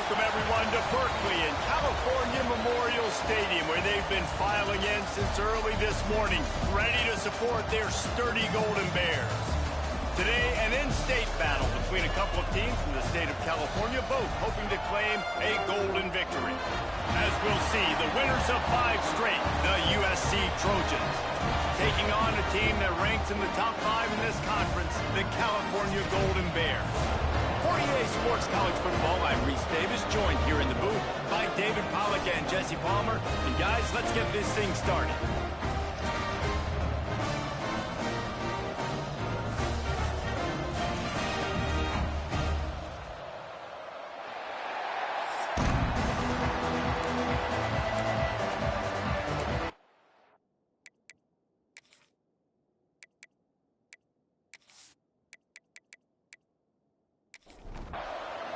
welcome everyone to Berkeley and California Memorial Stadium, where they've been filing in since early this morning, ready to support their sturdy Golden Bears. Today, an in-state battle between a couple of teams from the state of California, both hoping to claim a golden victory. As we'll see, the winners of 5 straight, the USC Trojans, taking on a team that ranks in the top 5 in this conference, the California Golden Bears. For EA Sports College Football, I'm Reese Davis, joined here in the booth by David Pollack and Jesse Palmer. And guys, let's get this thing started.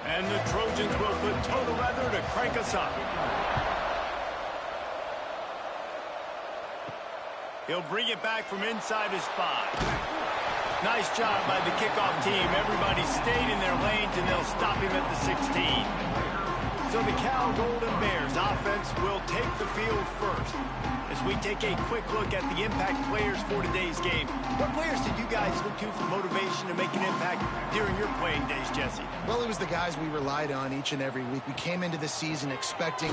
And the Trojans will put total leather to crank us up. He'll bring it back from inside his 5. Nice job by the kickoff team. Everybody stayed in their lanes, and they'll stop him at the 16. So the Cal Golden Bears offense will take the field first. As we take a quick look at the impact players for today's game, what players did you guys look to for motivation to make an impact during your playing days, Jesse? Well, it was the guys we relied on each and every week. We came into the season expecting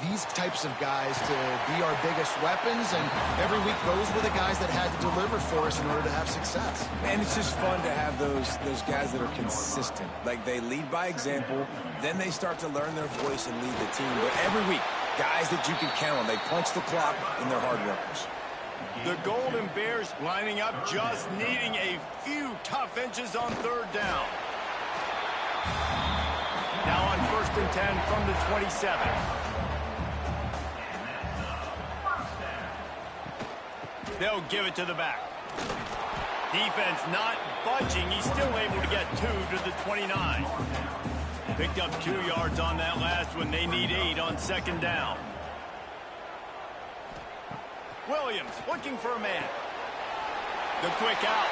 these types of guys to be our biggest weapons, and every week those were the guys that had to deliver for us in order to have success. And it's just fun to have those guys that are consistent. Like, they lead by example, then they start to learn their voice and lead the team. But every week, guys that you can count on. They punch the clock, and they're hard workers. The Golden Bears lining up, just needing a few tough inches on 3rd down. Now on 1st and 10 from the 27. They'll give it to the back. Defense not budging. He's still able to get 2 to the 29. Picked up 2 yards on that last one. They need 8 on 2nd down. Williams looking for a man. The quick out.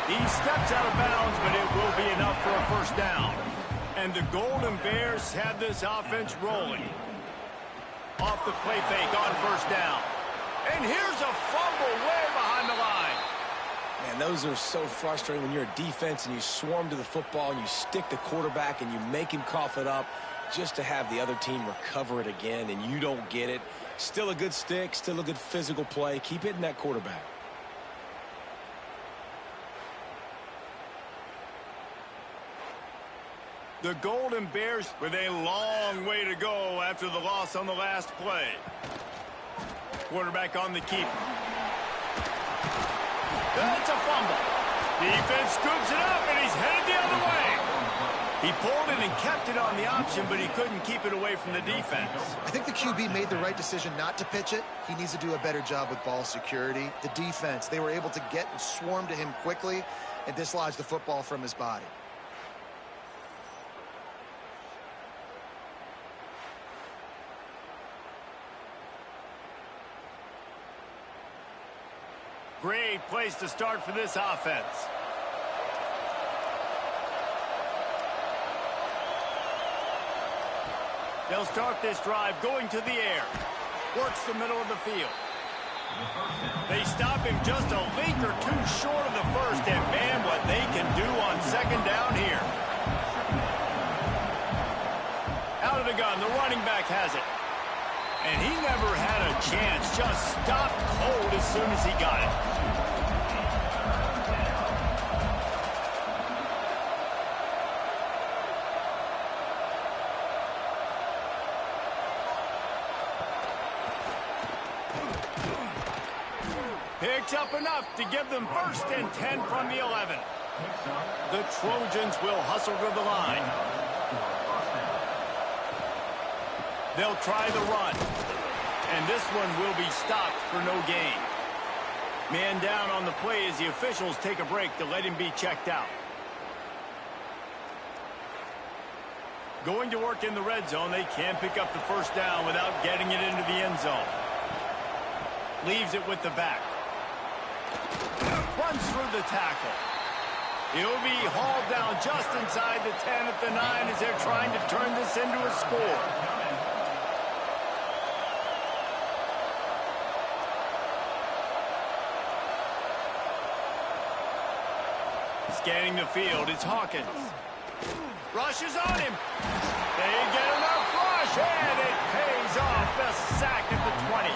He steps out of bounds, but it will be enough for a 1st down. And the Golden Bears have this offense rolling. Off the play fake on 1st down. And here's a fumble way behind the line. Man, those are so frustrating when you're a defense and you swarm to the football and you stick the quarterback and you make him cough it up just to have the other team recover it again and you don't get it. Still a good stick, still a good physical play. Keep hitting that quarterback. The Golden Bears with a long way to go after the loss on the last play. Quarterback on the keeper. That's a fumble. Defense scoops it up, and he's headed the other way. He pulled it and kept it on the option, but he couldn't keep it away from the defense. I think the QB made the right decision not to pitch it. He needs to do a better job with ball security. The defense, they were able to get and swarm to him quickly and dislodge the football from his body. Great place to start for this offense. They'll start this drive going to the air. Works the middle of the field. They stop him just a link or 2 short of the 1st, and man, what they can do on 2nd down here. Out of the gun, the running back has it. And he never had a chance, just stopped cold as soon as he got it. Picks up enough to give them 1st and 10 from the 11. The Trojans will hustle to the line. They'll try the run. And this one will be stopped for no gain. Man down on the play as the officials take a break to let him be checked out. Going to work in the red zone, they can't pick up the 1st down without getting it into the end zone. Leaves it with the back. Runs through the tackle. He'll be hauled down just inside the 10 at the 9 as they're trying to turn this into a score. Scanning the field, it's Hawkins. Rushes on him. They get enough rush, and it pays off. The sack at the 20.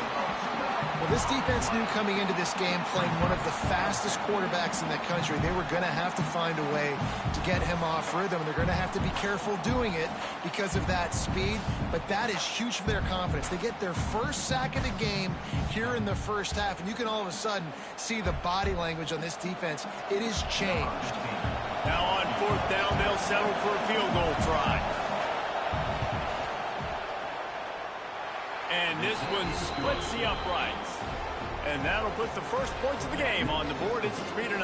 Well, this defense knew coming into this game, playing one of the fastest quarterbacks in the country, they were going to have to find a way to get him off rhythm. They're going to have to be careful doing it because of that speed, but that is huge for their confidence. They get their first sack of the game here in the first half, and you can all of a sudden see the body language on this defense. It is changed. Now on 4th down, they'll settle for a field goal try. And this one splits the uprights. And that'll put the first points of the game on the board. It's 3-0.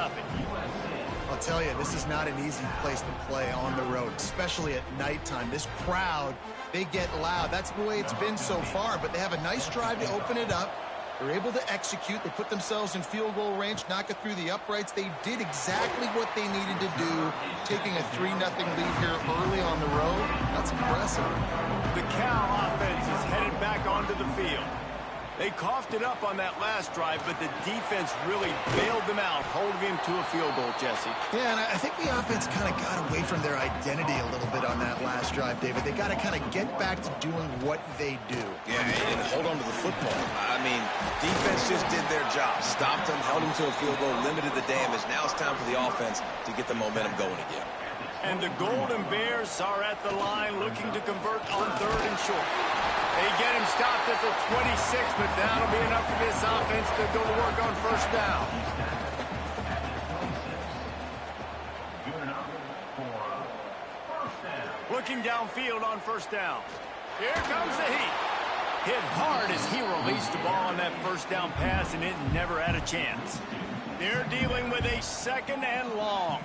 I'll tell you, this is not an easy place to play on the road, especially at nighttime. This crowd, they get loud. That's the way it's been so far, but they have a nice drive to open it up. They're able to execute. They put themselves in field goal range, knock it through the uprights. They did exactly what they needed to do, taking a 3-0 lead here early on the road. That's impressive. The Cal offense is headed back onto the field. They coughed it up on that last drive, but the defense really bailed them out, holding him to a field goal, Jesse. Yeah, and I think the offense kind of got away from their identity a little bit on that last drive, David. They got to kind of get back to doing what they do. Yeah, and hold on to the football. I mean, defense just did their job. Stopped them, held them to a field goal, limited the damage. Now it's time for the offense to get the momentum going again. And the Golden Bears are at the line looking to convert on 3rd and short. They get him stopped at the 26, but that'll be enough for this offense to go to work on 1st down. Looking downfield on 1st down. Here comes the heat. Hit hard as he released the ball on that 1st down pass, and it never had a chance. They're dealing with a 2nd and long.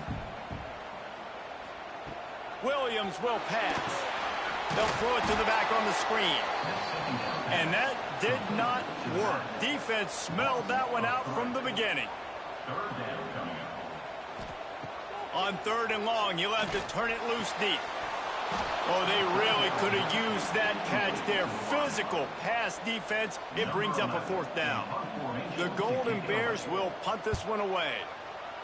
Williams will pass. They'll throw it to the back on the screen. And that did not work. Defense smelled that one out from the beginning. On 3rd and long, you'll have to turn it loose deep. Oh, they really could have used that catch there. Physical pass defense. It brings up a 4th down. The Golden Bears will punt this one away.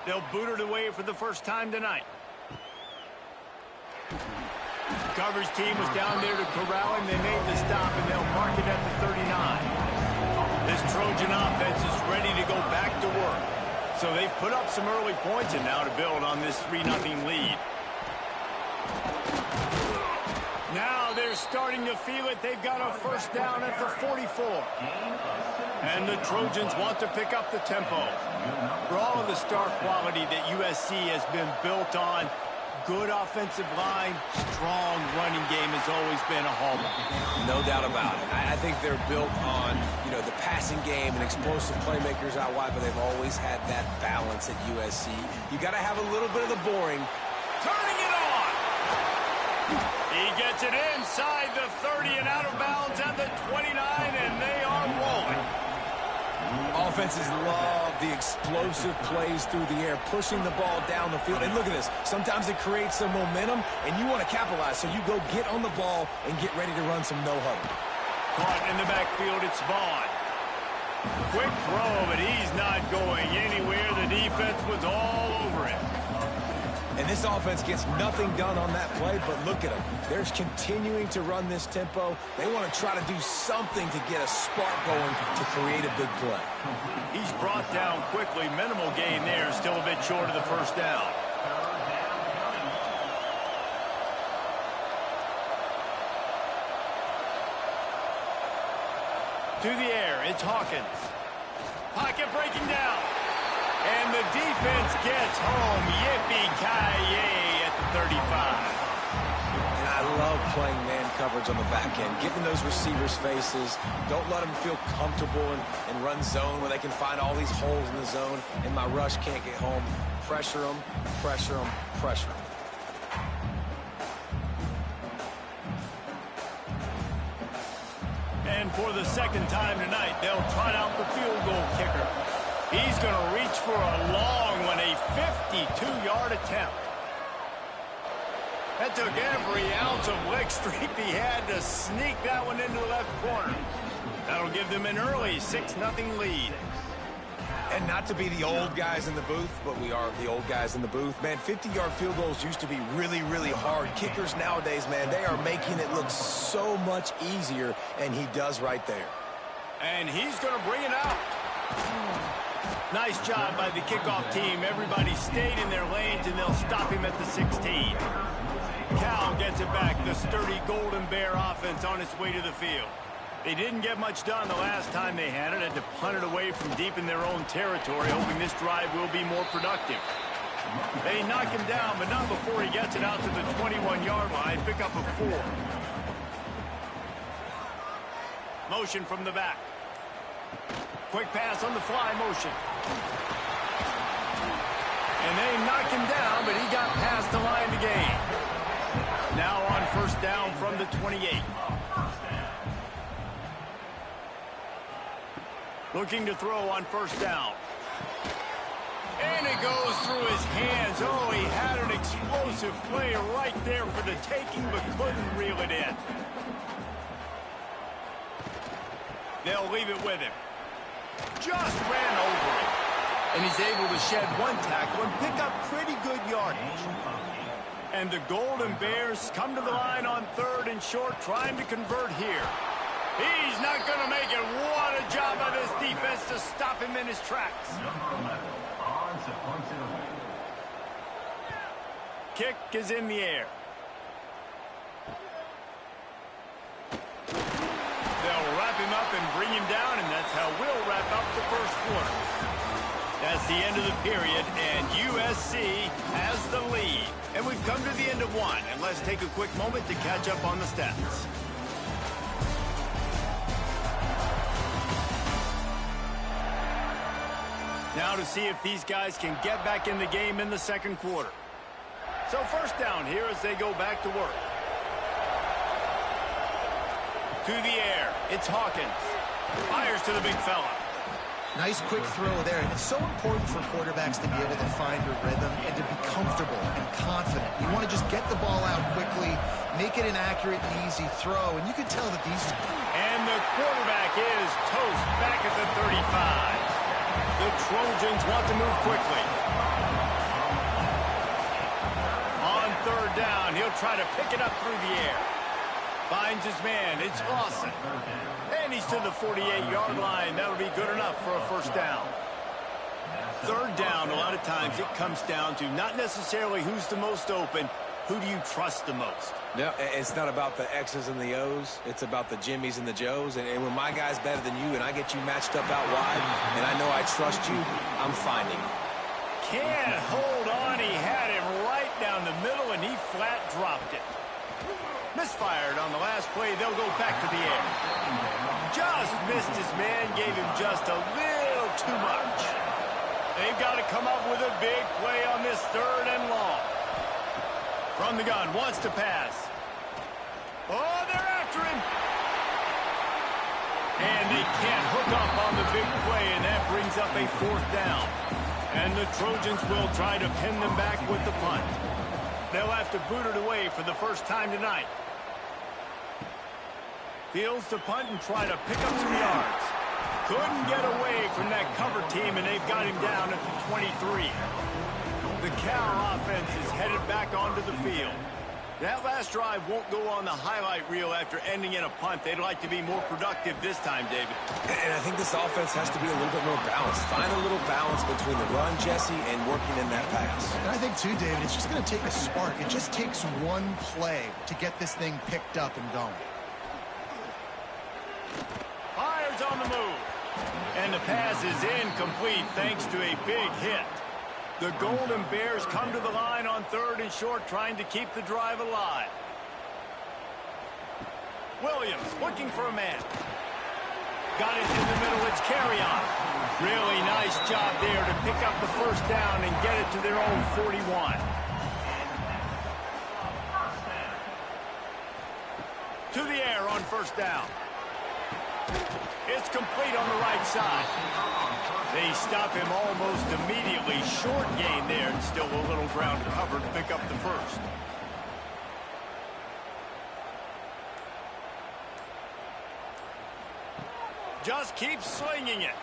They'll boot it away for the first time tonight. Coverage team was down there to corral him. They made the stop, and they'll mark it at the 39. This Trojan offense is ready to go back to work. So they've put up some early points, and now to build on this 3-0 lead. Now they're starting to feel it. They've got a 1st down at the 44. And the Trojans want to pick up the tempo. For all of the star quality that USC has been built on, good offensive line, strong running game has always been a hallmark. No doubt about it. I think they're built on, the passing game and explosive playmakers out wide, but they've always had that balance at USC. You got to have a little bit of the boring. Turning it on. He gets it inside the 30 and out of bounds at the 29, and they are rolling. Offenses love the explosive plays through the air, pushing the ball down the field. And look at this. Sometimes it creates some momentum, and you want to capitalize. So you go get on the ball and get ready to run some no-huddle. Caught in the backfield, it's Vaughn. Quick throw, but he's not going anywhere. The defense was all over it. And this offense gets nothing done on that play, but look at them. They're continuing to run this tempo. They want to try to do something to get a spark going to create a big play. He's brought down quickly. Minimal gain there. Still a bit short of the 1st down. To the air, it's Hawkins. Pocket breaking down. And the defense gets home. Yippee-ki-yay at the 35. And I love playing man coverage on the back end, getting those receivers' faces. Don't let them feel comfortable and run zone where they can find all these holes in the zone, and my rush can't get home. Pressure them, pressure them, pressure them. And for the 2nd time tonight, they'll trot out the field goal kicker. He's going to reach for a long one, a 52-yard attempt. That took every ounce of leg strength he had to sneak that one into the left corner. That'll give them an early 6-0 lead. And not to be the old guys in the booth, but we are the old guys in the booth. Man, 50-yard field goals used to be really, really hard. Kickers nowadays, man, they are making it look so much easier, and he does right there. And he's going to bring it out. Nice job by the kickoff team. Everybody stayed in their lanes, and they'll stop him at the 16. Cal gets it back. The sturdy Golden Bear offense on its way to the field. They didn't get much done the last time they had it. Had to punt it away from deep in their own territory, hoping this drive will be more productive. They knock him down, but not before he gets it out to the 21-yard line. Pick up a 4. Motion from the back. Quick pass on the fly motion. And they knock him down, but he got past the line to gain. Now on first down from the 28. Looking to throw on first down. And it goes through his hands. Oh, he had an explosive play right there for the taking, but couldn't reel it in. They'll leave it with him. Just ran over it. And he's able to shed one tackle and pick up pretty good yardage. And the Golden Bears come to the line on 3rd and short, trying to convert here. He's not going to make it. What a job by this defense to stop him in his tracks. Kick is in the air. They'll wrap him up and bring him down, and that's how we'll wrap up the first quarter. That's the end of the period, and USC has the lead. And we've come to the end of one, and let's take a quick moment to catch up on the stats. Now to see if these guys can get back in the game in the second quarter. So first down here as they go back to work. To the air, it's Hawkins. Fires to the big fella. Nice quick throw there. And it's so important for quarterbacks to be able to find your rhythm and to be comfortable and confident. You want to just get the ball out quickly, make it an accurate and easy throw. And you can tell that these... And the quarterback is toast back at the 35. The Trojans want to move quickly. On 3rd down, he'll try to pick it up through the air. Finds his man. It's Lawson. And he's to the 48-yard line. That'll be good enough for a first down. 3rd down, a lot of times it comes down to not necessarily who's the most open, who do you trust the most? No, it's not about the X's and the O's. It's about the Jimmies and the Joes. And when my guy's better than you and I get you matched up out wide and I know I trust you, I'm finding you. Can't hold on. He had him right down the middle, and he flat dropped it. Misfired on the last play. They'll go back to the air. Just missed his man. Gave him just a little too much. They've got to come up with a big play on this 3rd and long. From the gun, wants to pass. Oh, they're after him. And they can't hook up on the big play, and that brings up a 4th down. And the Trojans will try to pin them back with the punt. They'll have to boot it away for the first time tonight. Fields to punt and try to pick up some yards. Couldn't get away from that cover team, and they've got him down at the 23. The Cal offense is headed back onto the field. That last drive won't go on the highlight reel after ending in a punt. They'd like to be more productive this time, David. And I think this offense has to be a little bit more balanced. Find a little balance between the run, Jesse, and working in that pass. And I think, too, David, it's just going to take a spark. It just takes one play to get this thing picked up and going. Fires on the move. And the pass is incomplete thanks to a big hit. The Golden Bears come to the line on 3rd and short, trying to keep the drive alive. Williams looking for a man. Got it in the middle. It's carry on. Really nice job there to pick up the first down and get it to their own 41. To the air on first down. It's complete on the right side. They stop him almost immediately. Short gain there, and still a little ground covered to pick up the first. Just keeps slinging it.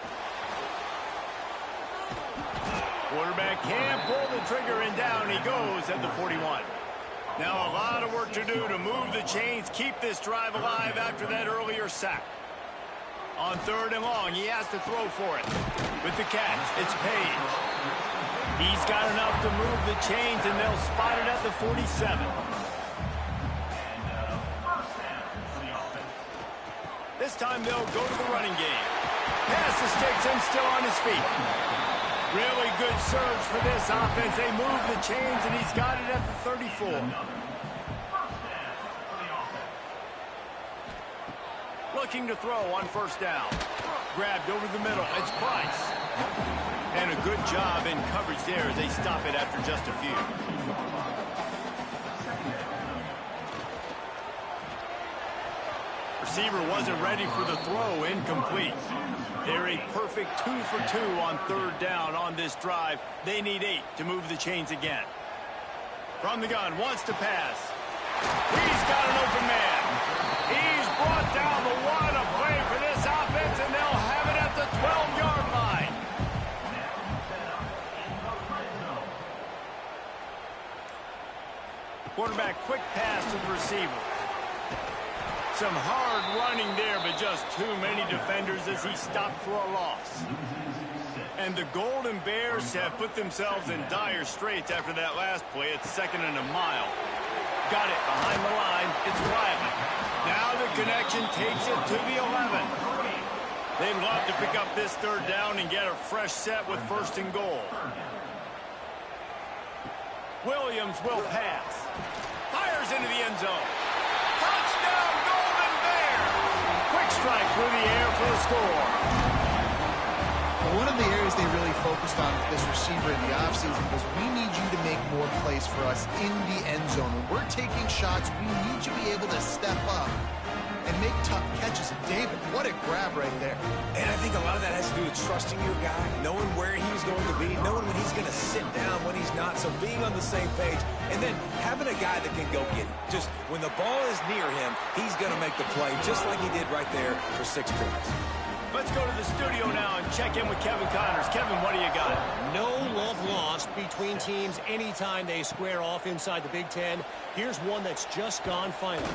Quarterback can't pull the trigger, and down he goes at the 41. Now a lot of work to do to move the chains, keep this drive alive after that earlier sack. On 3rd and long, he has to throw for it. With the catch, it's Page. He's got enough to move the chains, and they'll spot it at the 47. This time they'll go to the running game. Pass the sticks and still on his feet. Really good surge for this offense. They move the chains, and he's got it at the 34. Looking to throw on 1st down. Grabbed over the middle. It's Price. And a good job in coverage there as they stop it after just a few. Receiver wasn't ready for the throw. Incomplete. They're a perfect 2 for 2 on 3rd down on this drive. They need 8 to move the chains again. From the gun, wants to pass. He's got an open man. He's brought down the one. A play for this offense, and they'll have it at the 12-yard line. Quarterback quick pass to the receiver. Some hard running there, but just too many defenders as he stopped for a loss. And the Golden Bears have put themselves in dire straits after that last play. It's 2nd and a mile. Got it behind the line. It's Riley. Now the connection takes it to the 11. They'd love to pick up this 3rd down and get a fresh set with 1st and goal. Williams will pass. Fires into the end zone. Touchdown, Golden Bears! Quick strike through the air for the score. One of the areas they really focused on with this receiver in the offseason was we need you to make more plays for us in the end zone. When we're taking shots, we need you to be able to step up and make tough catches. And David, what a grab right there. And I think a lot of that has to do with trusting your guy, knowing where he's going to be, knowing when he's going to sit down, when he's not, so being on the same page, and then having a guy that can go get it. Just when the ball is near him, he's going to make the play, just like he did right there for 6 points. Let's go to the studio now and check in with Kevin Connors. Kevin, what do you got? No love lost between teams anytime they square off inside the Big Ten. Here's one that's just gone final.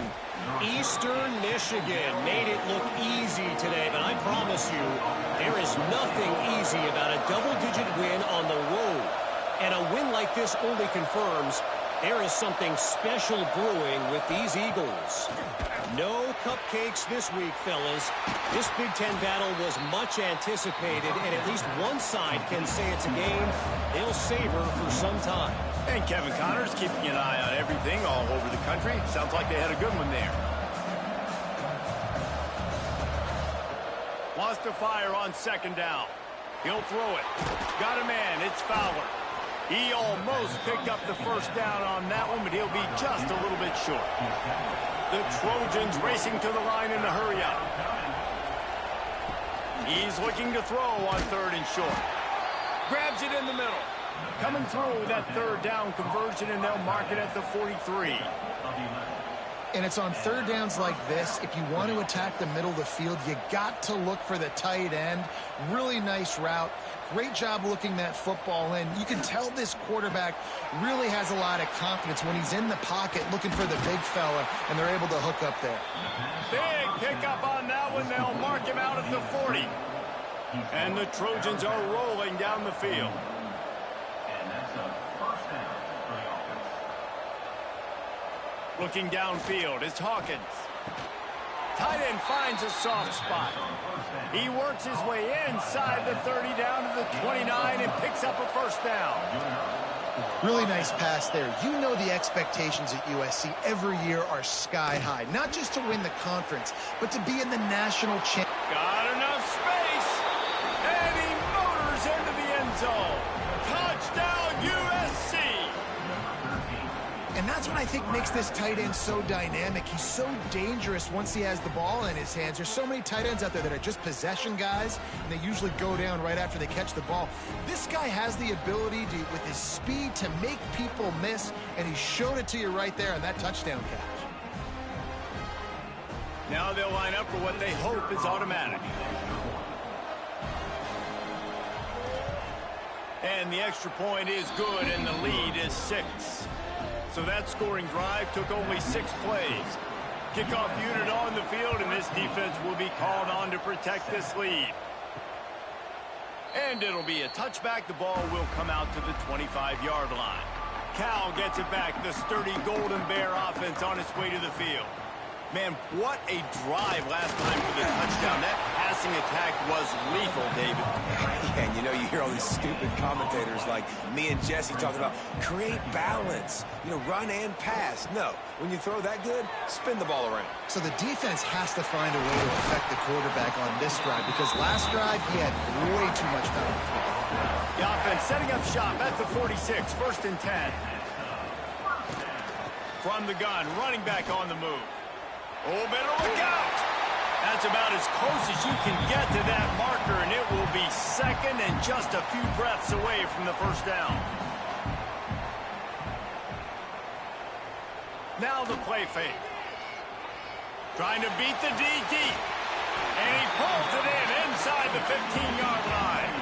Eastern Michigan made it look easy today, but I promise you, there is nothing easy about a double-digit win on the road. And a win like this only confirms there is something special brewing with these Eagles. No cupcakes this week, fellas. This Big Ten battle was much anticipated, and at least one side can say it's a game they'll savor for some time. And Kevin Connors keeping an eye on everything all over the country. Sounds like they had a good one there. Wants to fire on 2nd down. He'll throw it. Got a man. It's Fowler. He almost picked up the 1st down on that one, but he'll be just a little bit short. The Trojans racing to the line in a hurry up. He's looking to throw on 3rd and short. Grabs it in the middle. Coming through with that 3rd down conversion, and they'll mark it at the 43. And it's on 3rd downs like this. If you want to attack the middle of the field, you got to look for the tight end. Really nice route. Great job looking that football in. You can tell this quarterback really has a lot of confidence when he's in the pocket looking for the big fella, and they're able to hook up there. Big pickup on that one. They'll mark him out at the 40. And the Trojans are rolling down the field. Looking downfield, it's Hawkins. Tight end finds a soft spot. He works his way inside the 30 down to the 29 and picks up a 1st down. Really nice pass there. You know the expectations at USC every year are sky high. Not just to win the conference, but to be in the national championship. Got enough space. And he motors into the end zone. Touchdown USC. And that's what I think makes this tight end so dynamic. He's so dangerous once he has the ball in his hands. There's so many tight ends out there that are just possession guys, and they usually go down right after they catch the ball. This guy has the ability to, with his speed, to make people miss, and he showed it to you right there on that touchdown catch. Now they'll line up for what they hope is automatic. And the extra point is good, and the lead is 6. So that scoring drive took only 6 plays. Kickoff unit on the field, and this defense will be called on to protect this lead. And it'll be a touchback. The ball will come out to the 25-yard line. Cal gets it back. The sturdy Golden Bear offense on its way to the field. Man, what a drive last time for the touchdown. That passing attack was lethal, David. And you know, you hear all these stupid commentators like me and Jesse talking about create balance, you know, run and pass. No, when you throw that good, spin the ball around. So the defense has to find a way to affect the quarterback on this drive, because last drive he had way too much time. The offense setting up shop at the 46, 1st and 10. From the gun, running back on the move. Oh, better look out. That's about as close as you can get to that marker, and it will be second and just a few breaths away from the first down. Now the play fake. Trying to beat the DT. And he pulls it in inside the 15-yard line.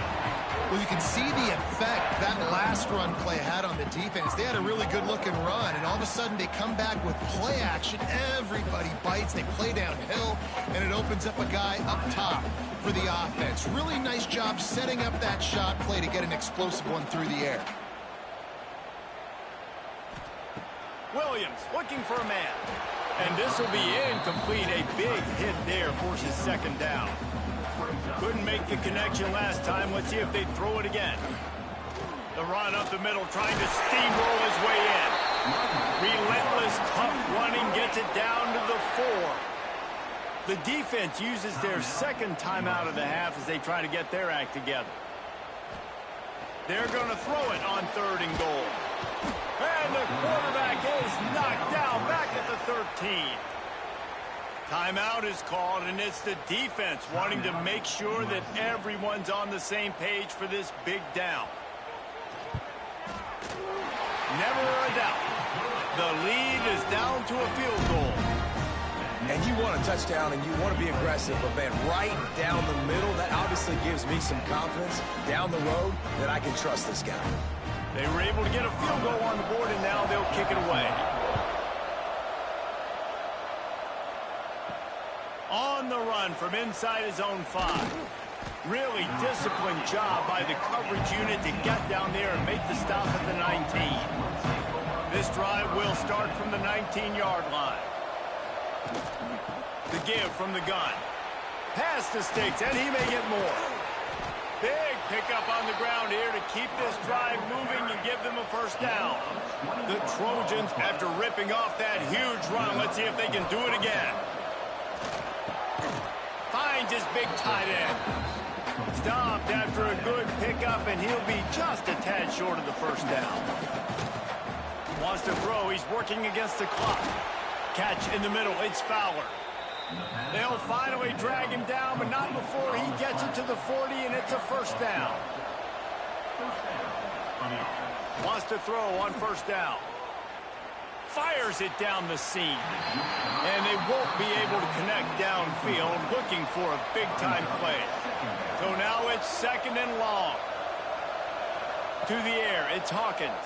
Well, you can see the effect that last run play had on the defense. They had a really good-looking run, and all of a sudden they come back with play action. Everybody bites. They play downhill, and it opens up a guy up top for the offense. Really nice job setting up that shot play to get an explosive one through the air. Williams looking for a man. And this will be incomplete. A big hit there forces second down. Couldn't make the connection last time. Let's see if they throw it again. The run up the middle, trying to steamroll his way in. Relentless, tough running, gets it down to the 4. The defense uses their second timeout of the half as they try to get their act together. They're going to throw it on 3rd and goal. And the quarterback is knocked down back at the 13. Timeout is called, and it's the defense wanting to make sure that everyone's on the same page for this big down. Never a doubt. The lead is down to a field goal. And you want a touchdown, and you want to be aggressive, but, man, right down the middle, that obviously gives me some confidence down the road that I can trust this guy. They were able to get a field goal on the board, and now they'll kick it away. On the run from inside his own 5. Really disciplined job by the coverage unit to get down there and make the stop at the 19. This drive will start from the 19-yard line. The give from the gun. Pass the sticks, and he may get more. Big pickup on the ground here to keep this drive moving and give them a first down. The Trojans, after ripping off that huge run, let's see if they can do it again. Finds his big tight end. Stopped after a good pickup, and he'll be just a tad short of the first down. Wants to throw. He's working against the clock. Catch in the middle. It's Fowler. They'll finally drag him down, but not before he gets it to the 40, and it's a first down. Wants to throw on first down. Fires it down the seam. And they won't be able to connect downfield, looking for a big-time play. So now it's 2nd and long. To the air, it's Hawkins.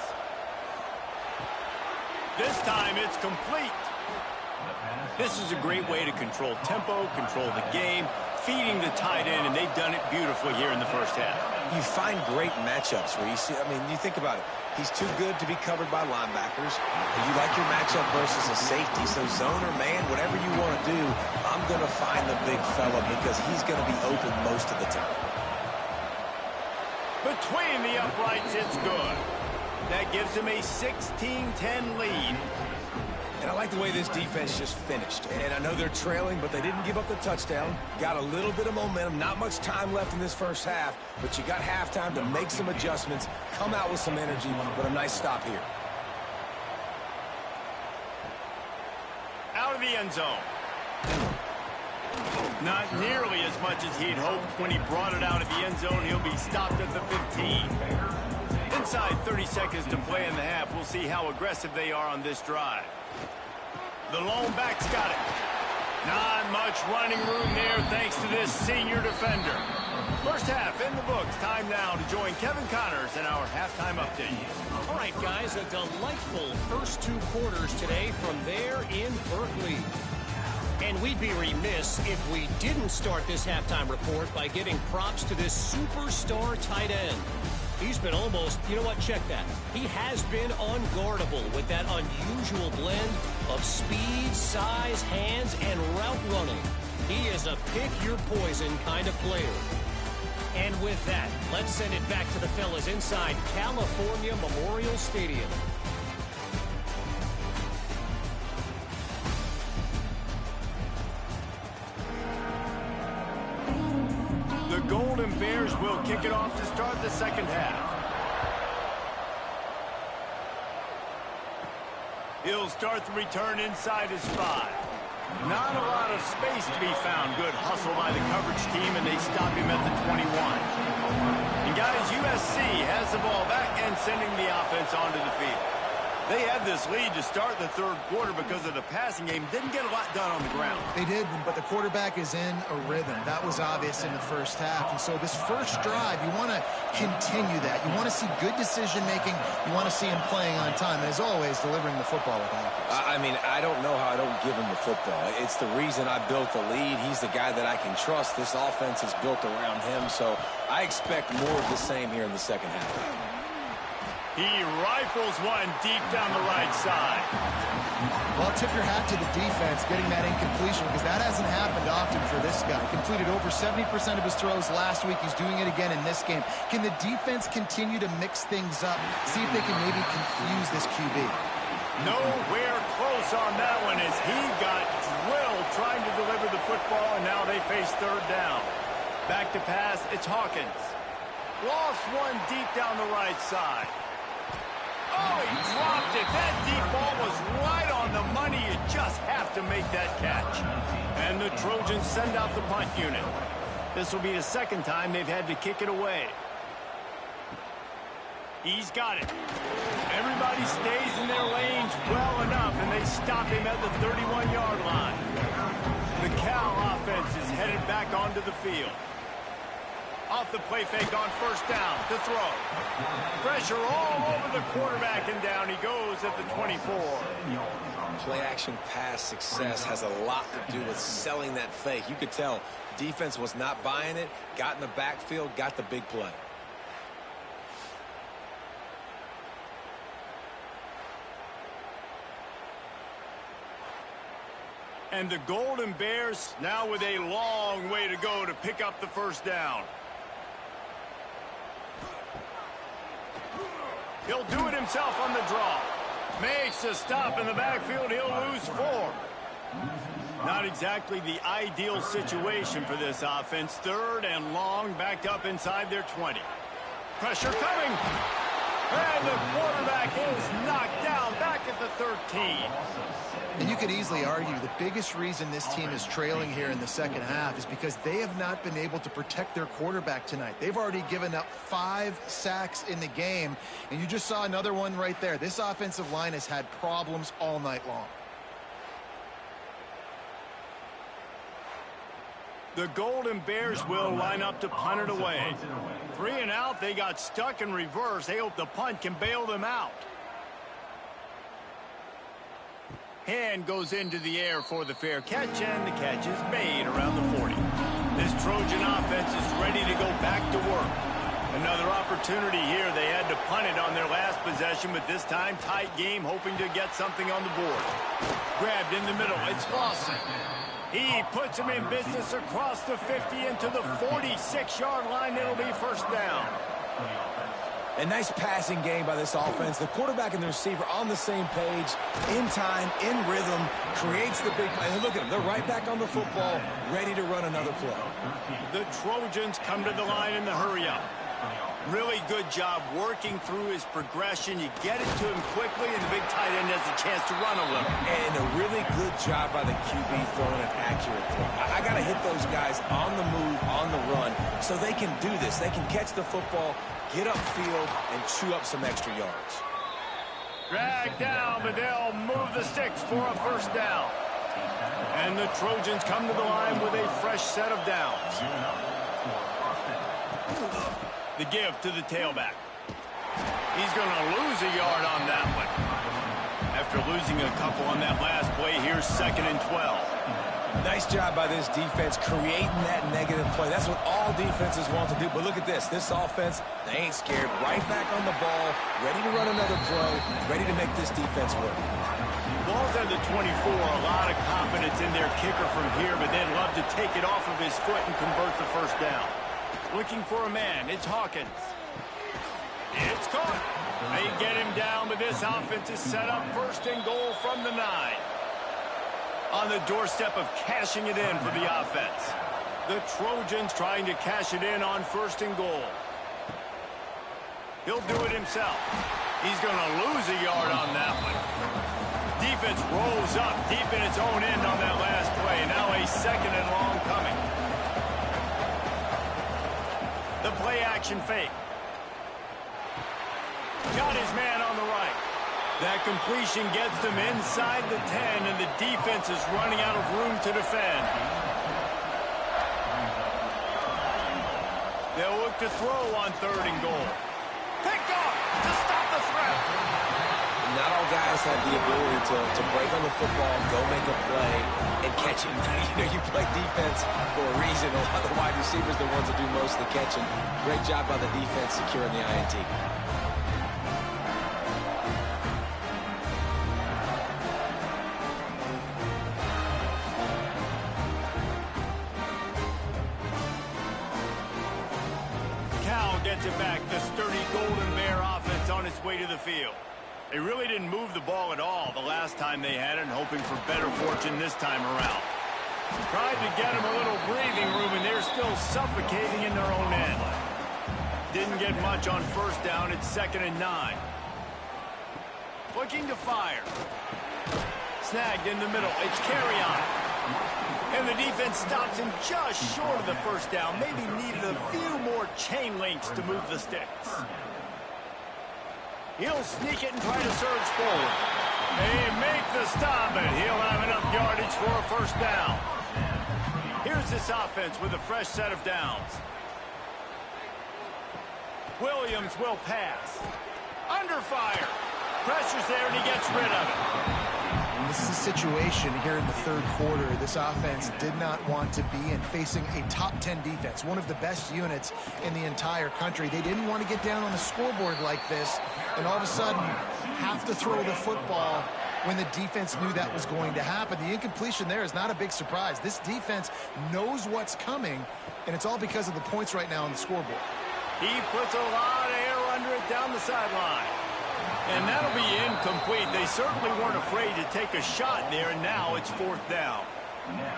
This time it's complete. This is a great way to control tempo, control the game, feeding the tight end, and they've done it beautifully here in the first half. You find great matchups where you see, I mean, you think about it. He's too good to be covered by linebackers. You like your matchup versus a safety. So zone or man, whatever you want to do, I'm going to find the big fella because he's going to be open most of the time. Between the uprights, it's good. That gives him a 16-10 lead. And I like the way this defense just finished. And I know they're trailing, but they didn't give up the touchdown. Got a little bit of momentum. Not much time left in this first half, but you got halftime to make some adjustments, come out with some energy, but a nice stop here. of the end zone. Not nearly as much as he'd hoped when he brought it out of the end zone. He'll be stopped at the 15. Inside 30 seconds to play in the half. We'll see how aggressive they are on this drive. The lone back's got it. Not much running room there thanks to this senior defender. First half in the books. Time now to join Kevin Connors in our halftime update. All right, guys, a delightful first 2 quarters today from there in Berkeley. And we'd be remiss if we didn't start this halftime report by giving props to this superstar tight end. He's been almost, you know what, check that. He has been unguardable with that unusual blend of speed, size, hands, and route running. He is a pick-your-poison kind of player. And with that, let's send it back to the fellas inside California Memorial Stadium. The Golden Bears will kick it off to start the second half. He'll start the return inside his 5. Not a lot of space to be found. Good hustle by the coverage team, and they stop him at the 21. And guys, USC has the ball back and sending the offense onto the field. They had this lead to start the third quarter because of the passing game. Didn't get a lot done on the ground. They did, but the quarterback is in a rhythm. That was obvious in the first half. And so this first drive, you want to continue that. You want to see good decision-making. You want to see him playing on time. And as always, delivering the football with accuracy. I mean, I don't know how I don't give him the football. It's the reason I built the lead. He's the guy that I can trust. This offense is built around him. So I expect more of the same here in the second half. He rifles one deep down the right side. Well, tip your hat to the defense getting that incompletion because that hasn't happened often for this guy. Completed over 70% of his throws last week. He's doing it again in this game. Can the defense continue to mix things up? See if they can maybe confuse this QB. Nowhere close on that one as he got drilled trying to deliver the football, and now they face third down. Back to pass, it's Hawkins. Lost one deep down the right side. Oh, he dropped it. That deep ball was right on the money. You just have to make that catch. And the Trojans send out the punt unit. This will be the second time they've had to kick it away. He's got it. Everybody stays in their lanes well enough, and they stop him at the 31-yard line. The Cal offense is headed back onto the field. Off the play fake on first down to throw. Pressure all over the quarterback, and down he goes at the 24. Play action pass success has a lot to do with selling that fake. You could tell defense was not buying it, got in the backfield, got the big play. And the Golden Bears now with a long way to go to pick up the first down. He'll do it himself on the draw. Makes a stop in the backfield. He'll lose 4. Not exactly the ideal situation for this offense. Third and long, backed up inside their 20. Pressure coming. And the quarterback is knocked down back at the 13. And you could easily argue the biggest reason this team is trailing here in the second half is because they have not been able to protect their quarterback tonight. They've already given up 5 sacks in the game, and you just saw another one right there. This offensive line has had problems all night long. The Golden Bears will line up to punt it away. 3 and out, they got stuck in reverse. They hope the punt can bail them out. Hand goes into the air for the fair catch, and the catch is made around the 40. This Trojan offense is ready to go back to work. Another opportunity here. They had to punt it on their last possession, but this time tight game, hoping to get something on the board. Grabbed in the middle. It's Lawson. He puts him in business across the 50 into the 46-yard line. It'll be first down. A nice passing game by this offense. The quarterback and the receiver on the same page, in time, in rhythm, creates the big play. And look at them. They're right back on the football, ready to run another play. The Trojans come to the line in the hurry-up. Really good job working through his progression. You get it to him quickly, and the big tight end has a chance to run a little. And a really good job by the QB throwing an accurate throw. I got to hit those guys on the move, on the run, so they can do this. They can catch the football, get upfield, and chew up some extra yards. Drag down, but they'll move the sticks for a first down. And the Trojans come to the line with a fresh set of downs. The give to the tailback. He's going to lose a yard on that one. After losing a couple on that last play, here's 2nd and 12. Nice job by this defense creating that negative play. That's what all defenses want to do. But look at this. This offense, they ain't scared. Right back on the ball, ready to run another play, ready to make this defense work. Ball's at the 24. A lot of confidence in their kicker from here, but they'd love to take it off of his foot and convert the first down. Looking for a man. It's Hawkins. It's caught. They get him down, but this offense is set up 1st and goal from the 9. On the doorstep of cashing it in for the offense. The Trojans trying to cash it in on 1st and goal. He'll do it himself. He's going to lose a yard on that one. Defense rolls up deep in its own end on that last play. Now a 2nd and long coming. The play action fake. Got his man on the right. That completion gets them inside the 10, and the defense is running out of room to defend. They'll look to throw on 3rd and goal. Picked off to stop the threat. Not all guys have the ability to break on the football, go make a play, and catch it. You play defense for a reason. A lot of the wide receivers are the ones that do most of the catching. Great job by the defense securing the INT. Cal gets it back. The sturdy Golden Bear offense on its way to the field. They really didn't move the ball at all the last time they had it, hoping for better fortune this time around. Tried to get them a little breathing room, and they're still suffocating in their own end. Didn't get much on 1st down. It's 2nd and 9. Looking to fire. Snagged in the middle. It's carry on. And the defense stops him just short of the 1st down. Maybe needed a few more chain links to move the sticks. He'll sneak it and try to surge forward. They make the stop, and he'll have enough yardage for a 1st down. Here's this offense with a fresh set of downs. Williams will pass. Under fire. Pressure's there, and he gets rid of it. And this is a situation here in the 3rd quarter this offense did not want to be in, facing a top 10 defense, one of the best units in the entire country. They didn't want to get down on the scoreboard like this and all of a sudden have to throw the football when the defense knew that was going to happen. The incompletion there is not a big surprise. This defense knows what's coming, and it's all because of the points right now on the scoreboard. He puts a lot of air under it down the sideline. And that'll be incomplete. They certainly weren't afraid to take a shot there, and now it's 4th down.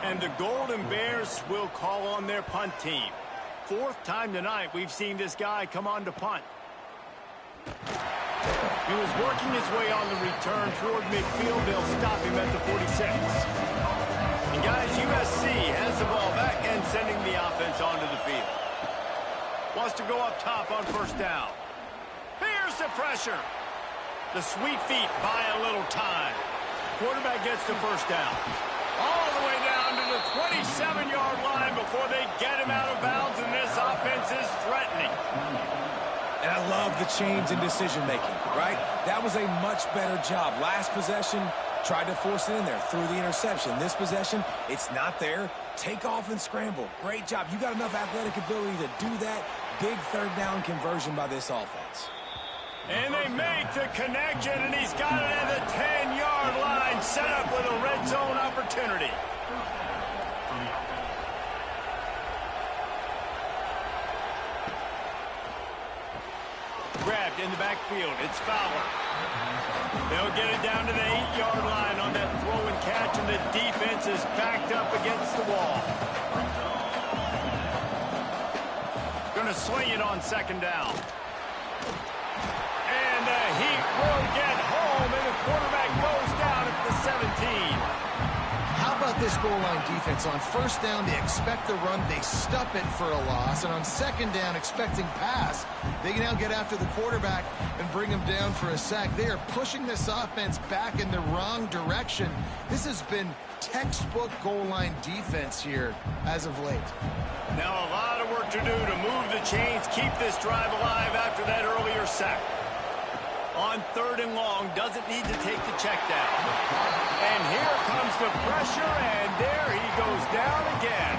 And the Golden Bears will call on their punt team. 4th time tonight we've seen this guy come on to punt. He was working his way on the return toward midfield. They'll stop him at the 46. And guys, USC has the ball back and sending the offense onto the field. Wants to go up top on 1st down. Here's the pressure. The sweet feet buy a little time. Quarterback gets the 1st down. All the way down to the 27-yard line before they get him out of bounds, and this offense is threatening. And I love the change in decision-making, right? That was a much better job. Last possession, tried to force it in there, threw the interception. This possession, it's not there. Take off and scramble. Great job. You got enough athletic ability to do that. Big 3rd down conversion by this offense. And they make the connection, and he's got it at the 10-yard line, set up with a red zone opportunity. Grabbed in the backfield. It's Fowler. They'll get it down to the 8-yard line on that throw and catch, and the defense is backed up against the wall. Going to sling it on second down. And the Heat will get home, and the quarterback goes down at the 17. How about this goal line defense? On first down, they expect the run. They stuff it for a loss. And on second down, expecting pass, they can now get after the quarterback and bring him down for a sack. They are pushing this offense back in the wrong direction. This has been textbook goal line defense here as of late. Now a lot of work to do to move the chains, keep this drive alive after that earlier sack. On third and long, doesn't need to take the check down. And here comes the pressure, and there he goes down again.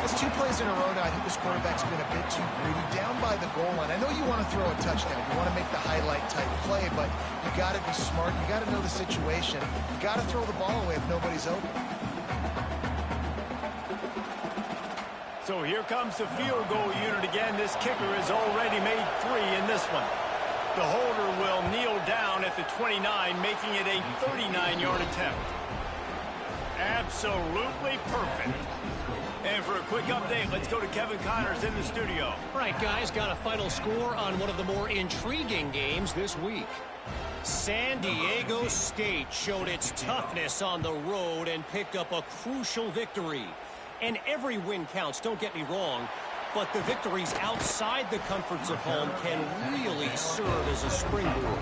It's 2 plays in a row now. I think this quarterback's been a bit too greedy. Down by the goal line. I know you want to throw a touchdown. You want to make the highlight type play, but you got to be smart. You got to know the situation. You got to throw the ball away if nobody's open. So here comes the field goal unit again. This kicker has already made 3 in this one. The holder will kneel down at the 29, making it a 39-yard attempt. Absolutely perfect. And for a quick update, let's go to Kevin Connors in the studio. All right, guys, got a final score on one of the more intriguing games this week. San Diego State showed its toughness on the road and picked up a crucial victory. And every win counts, don't get me wrong, but the victories outside the comforts of home can really serve as a springboard.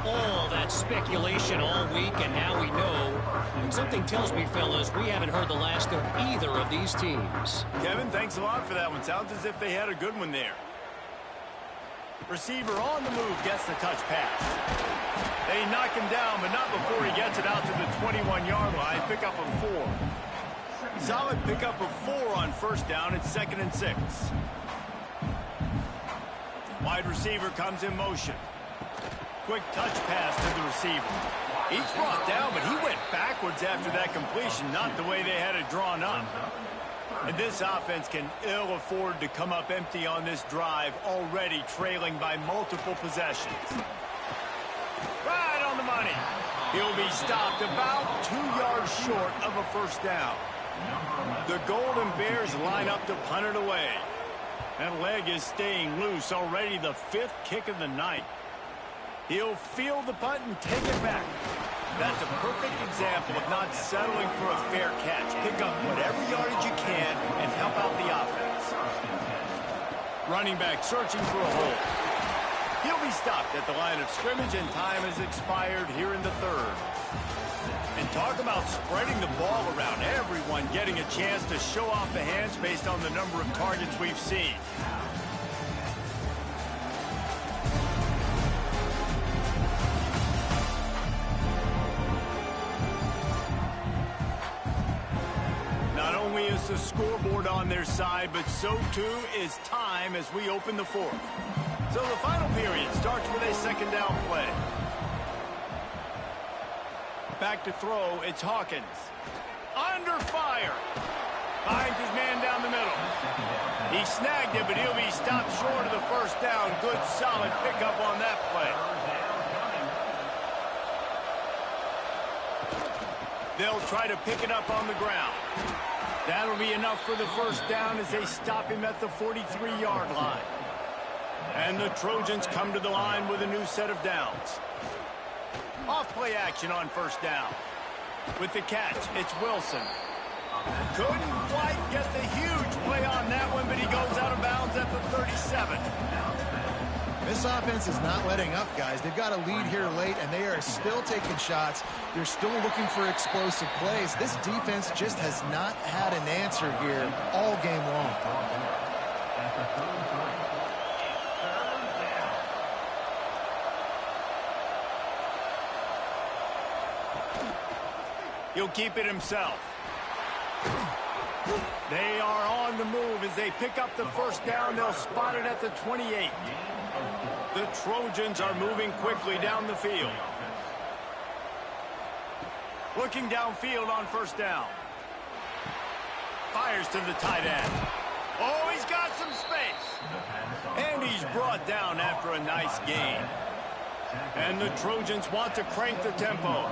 All that speculation all week, and now we know. Something tells me, fellas, we haven't heard the last of either of these teams. Kevin, thanks a lot for that one. Sounds as if they had a good one there. Receiver on the move gets the touch pass. They knock him down, but not before he gets it out to the 21-yard line. Pick up a 4. Solid pickup of 4 on first down. It's 2nd and 6. Wide receiver comes in motion. Quick touch pass to the receiver. He's brought down, but he went backwards after that completion, not the way they had it drawn up. And this offense can ill afford to come up empty on this drive, already trailing by multiple possessions. Right on the money. He'll be stopped about 2 yards short of a first down. The Golden Bears line up to punt it away. That leg is staying loose, already the 5th kick of the night. He'll field the punt and take it back. That's a perfect example of not settling for a fair catch. Pick up whatever yardage you can and help out the offense. Running back searching for a hole. He'll be stopped at the line of scrimmage, and time has expired here in the 3rd. And talk about spreading the ball around. Everyone getting a chance to show off the hands based on the number of targets we've seen. Not only is the scoreboard on their side, but so too is time as we open the 4th. So the final period starts with a 2nd down play. Back to throw, it's Hawkins. Under fire. Finds his man down the middle. He snagged it, but he'll be stopped short of the first down. Good, solid pickup on that play. They'll try to pick it up on the ground. That'll be enough for the first down as they stop him at the 43-yard line. And the Trojans come to the line with a new set of downs. Off-play action on first down. With the catch, it's Wilson. Couldn't quite get the huge play on that one, but he goes out of bounds at the 37. This offense is not letting up, guys. They've got a lead here late, and they are still taking shots. They're still looking for explosive plays. This defense just has not had an answer here all game long. He'll keep it himself. They are on the move as they pick up the first down. They'll spot it at the 28. The Trojans are moving quickly down the field. Looking downfield on first down. Fires to the tight end. Oh, he's got some space. And he's brought down after a nice gain. And the Trojans want to crank the tempo.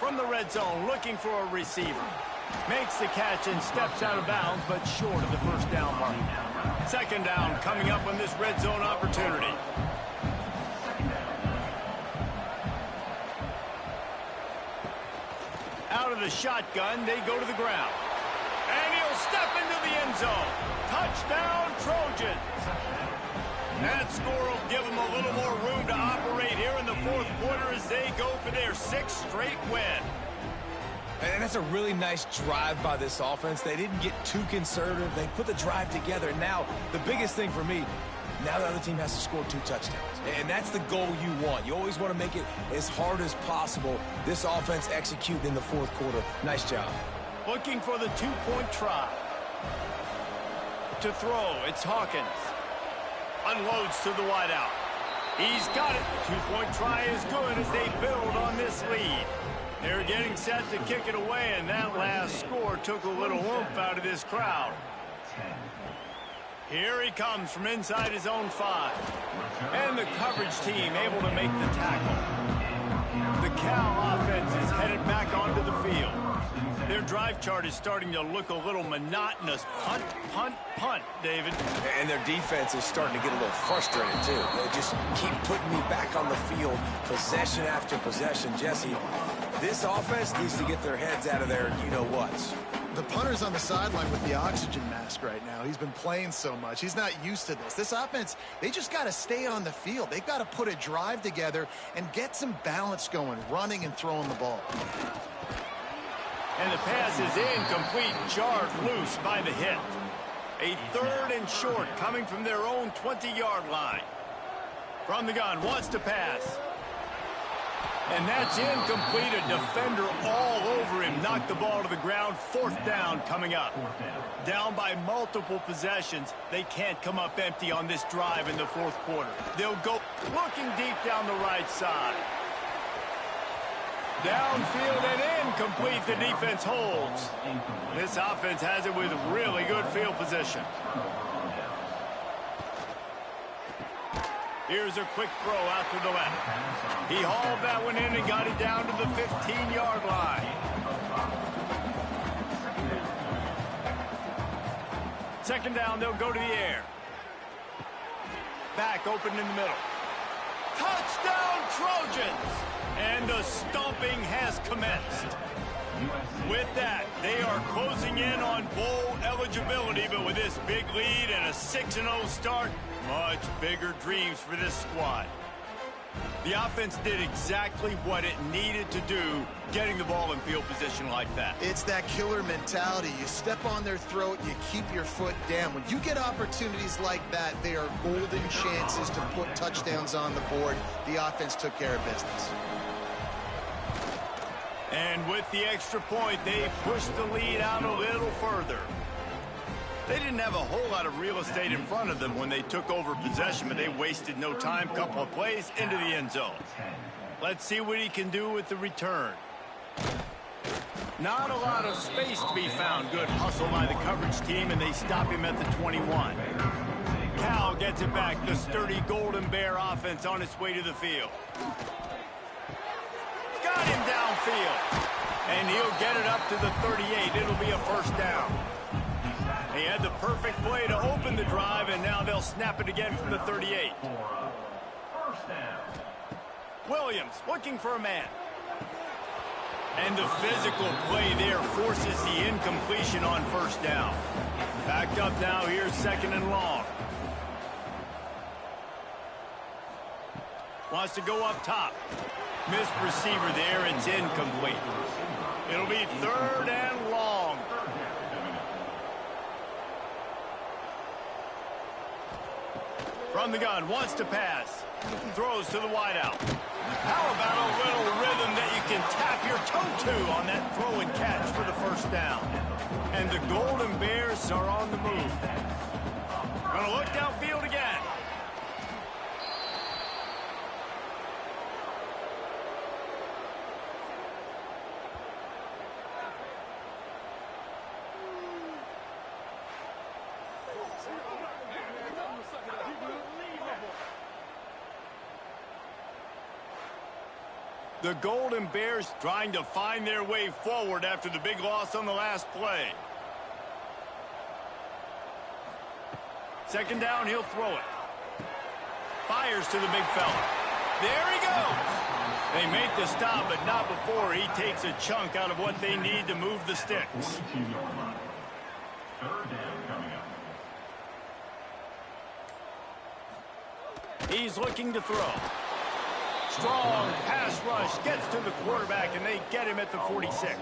From the red zone, looking for a receiver. Makes the catch and steps out of bounds, but short of the first down mark. Second down coming up on this red zone opportunity. Out of the shotgun, they go to the ground. And he'll step into the end zone. Touchdown, Trojans. That score will give them a little more room to operate here in the fourth quarter as they go for their 6th straight win. And that's a really nice drive by this offense. They didn't get too conservative. They put the drive together. Now, the biggest thing for me, now the other team has to score 2 touchdowns. And that's the goal you want. You always want to make it as hard as possible. This offense executing in the fourth quarter. Nice job. Looking for the 2-point try. To throw, it's Hawkins. Unloads to the wideout. He's got it. 2-point try is good as they build on this lead. They're getting set to kick it away, and that last score took a little oomph out of this crowd. Here he comes from inside his own 5. And the coverage team able to make the tackle. The Cal offense is headed back onto the field. Their drive chart is starting to look a little monotonous. Punt, punt, punt, David. And their defense is starting to get a little frustrated, too. They just keep putting me back on the field, possession after possession. Jesse, this offense needs to get their heads out of their you-know-whats. The punter's on the sideline with the oxygen mask right now. He's been playing so much. He's not used to this. This offense, they just got to stay on the field. They've got to put a drive together and get some balance going, running and throwing the ball. And the pass is incomplete, jarred loose by the hit. A 3rd and short coming from their own 20-yard line. From the gun, wants to pass. And that's incomplete. A defender all over him. Knocked the ball to the ground. 4th down coming up. Down by multiple possessions. They can't come up empty on this drive in the fourth quarter. They'll go looking deep down the right side. Downfield and incomplete. The defense holds. This offense has it with really good field position. Here's a quick throw out to the left. He hauled that one in and got it down to the 15-yard line. Second down, they'll go to the air. Back open in the middle. Touchdown, Trojans! And the stomping has commenced. With that, they are closing in on bowl eligibility, but with this big lead and a 6-0 start, much bigger dreams for this squad. The offense did exactly what it needed to do, getting the ball in field position like that. It's that killer mentality. You step on their throat, you keep your foot down. When you get opportunities like that, they are golden chances to put touchdowns on the board. The offense took care of business. And with the extra point, they pushed the lead out a little further. They didn't have a whole lot of real estate in front of them when they took over possession, but they wasted no time. Couple of plays into the end zone. Let's see what he can do with the return. Not a lot of space to be found. Good hustle by the coverage team, and they stop him at the 21. Cal gets it back. The sturdy Golden Bear offense on its way to the field. Got him downfield. And he'll get it up to the 38. It'll be a first down. He had the perfect play to open the drive, and now they'll snap it again from the 38. Williams looking for a man. And the physical play there forces the incompletion on first down. Backed up now, here's 2nd and long. Wants to go up top. Missed receiver there, it's incomplete. It'll be 3rd and long. From the gun, wants to pass. Throws to the wideout. How about a little rhythm that you can tap your toe to on that throw and catch for the first down? And the Golden Bears are on the move. Gonna look downfield again. The Golden Bears trying to find their way forward after the big loss on the last play. Second down, he'll throw it. Fires to the big fella. There he goes. They make the stop, but not before he takes a chunk out of what they need to move the sticks. He's looking to throw. Strong pass rush gets to the quarterback, and they get him at the 46.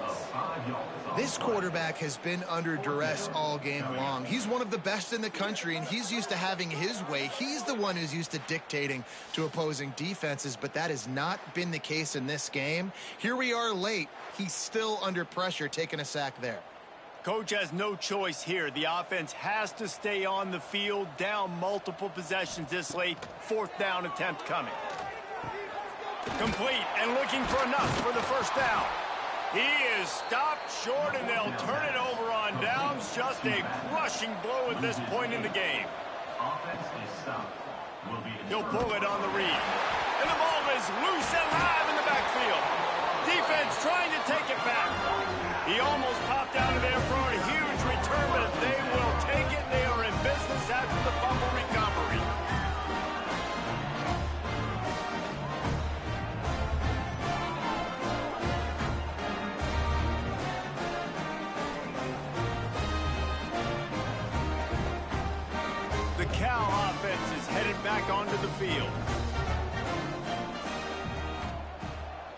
This quarterback has been under duress all game long. He's one of the best in the country, and he's used to having his way. He's the one who's used to dictating to opposing defenses, but that has not been the case in this game. Here we are late. He's still under pressure, taking a sack there. Coach has no choice here. The offense has to stay on the field, down multiple possessions this late. Fourth down attempt coming. Complete and looking for enough for the first down. He is stopped short, and they'll turn it over on downs. Just a crushing blow at this point in the game. He'll pull it on the read. And the ball is loose and live in the backfield. Defense trying to take it back. He almost popped out of there for a huge return, but they will take it. They are in business after the fumble recovery. The Cal offense is headed back onto the field.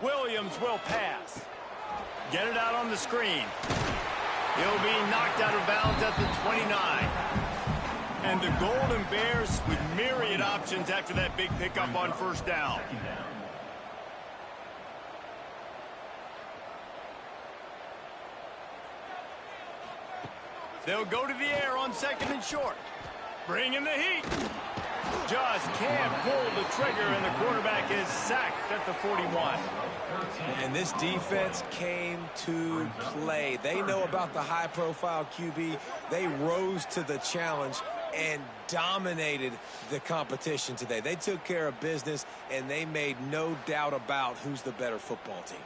Williams will pass. Get it out on the screen. He'll be knocked out of bounds at the 29. And the Golden Bears with myriad options after that big pickup on first down. They'll go to the air on second and short. Bring in the heat. Just can't pull the trigger, and the quarterback is sacked at the 41. And this defense came to play. They know about the high-profile QB. They rose to the challenge and dominated the competition today. They took care of business, and they made no doubt about who's the better football team.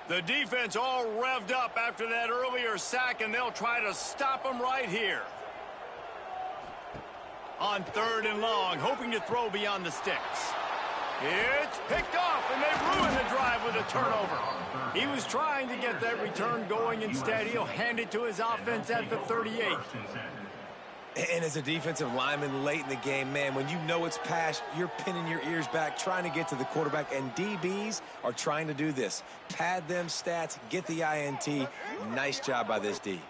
The defense all revved up after that earlier sack, and they'll try to stop them right here. On third and long, hoping to throw beyond the sticks. It's picked off, and they ruin the drive with a turnover. He was trying to get that return going. Instead, he'll hand it to his offense at the 38. And as a defensive lineman late in the game, man, when you know it's past, you're pinning your ears back, trying to get to the quarterback, and DBs are trying to do this. Pad them stats, get the INT. Nice job by this D.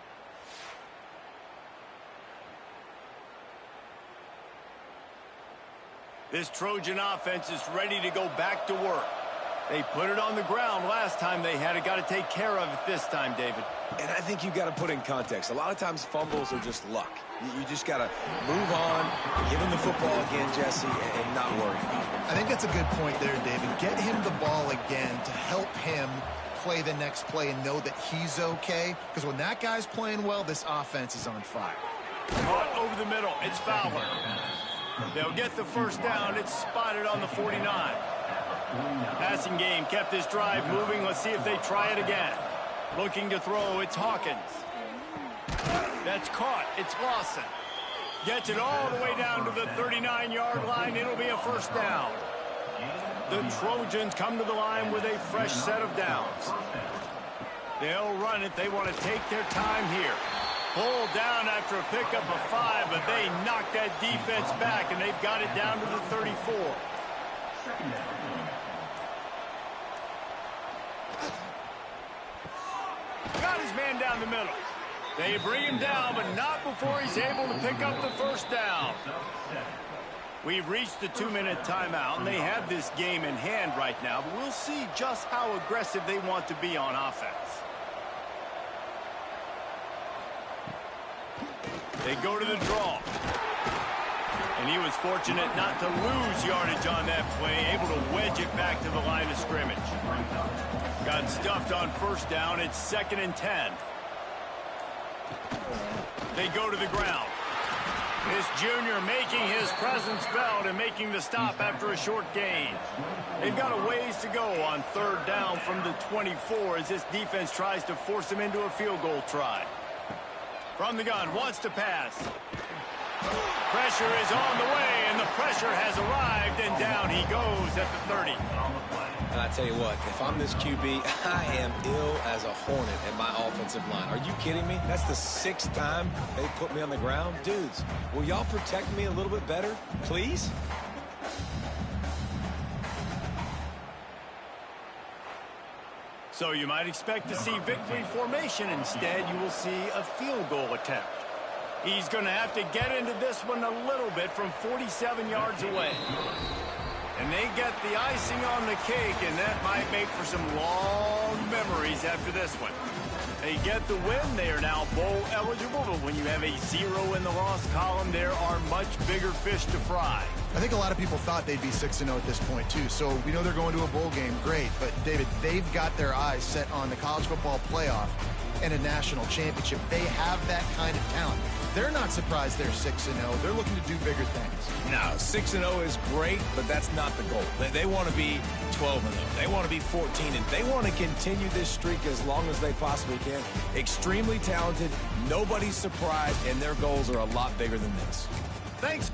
This Trojan offense is ready to go back to work. They put it on the ground last time they had it. Got to take care of it this time, David. And I think you've got to put in context. A lot of times fumbles are just luck. You just got to move on, give him the football again, Jesse, and not worry about it. I think that's a good point there, David. Get him the ball again to help him play the next play and know that he's okay. Because when that guy's playing well, this offense is on fire. Caught over the middle. It's Fowler. They'll get the first down. It's spotted on the 49. Passing game kept this drive moving. Let's see if they try it again. Looking to throw. It's Hawkins. That's caught. It's Lawson. Gets it all the way down to the 39-yard line. It'll be a first down. The Trojans come to the line with a fresh set of downs. They'll run it. They want to take their time here. Pulled down after a pickup of 5, but they knocked that defense back, and they've got it down to the 34. Got his man down the middle. They bring him down, but not before he's able to pick up the first down. We've reached the 2-minute timeout, and they have this game in hand right now, but we'll see just how aggressive they want to be on offense. They go to the draw. And he was fortunate not to lose yardage on that play, able to wedge it back to the line of scrimmage. Got stuffed on first down. It's 2nd and 10. They go to the ground. This junior making his presence felt and making the stop after a short gain. They've got a ways to go on 3rd down from the 24 as this defense tries to force him into a field goal try. From the gun, wants to pass. Pressure is on the way, and the pressure has arrived, and down he goes at the 30. And I tell you what, if I'm this QB, I am ill as a hornet at my offensive line. Are you kidding me? That's the 6th time they put me on the ground. Dudes, will y'all protect me a little bit better, please? So you might expect to see victory formation. Instead, you will see a field goal attempt. He's going to have to get into this one a little bit from 47 yards away. And they get the icing on the cake, and that might make for some long memories after this one. They get the win. They are now bowl eligible, but when you have a 0 in the loss column, there are much bigger fish to fry. I think a lot of people thought they'd be 6-0 at this point, too. So we know they're going to a bowl game. Great. But, David, they've got their eyes set on the college football playoff and a national championship. They have that kind of talent. They're not surprised they're 6-0. They're looking to do bigger things. No, 6-0 is great, but that's not the goal. They want to be 12-0. They want to be 14-0. They want to continue this streak as long as they possibly can. Extremely talented. Nobody's surprised, and their goals are a lot bigger than this. Thanks.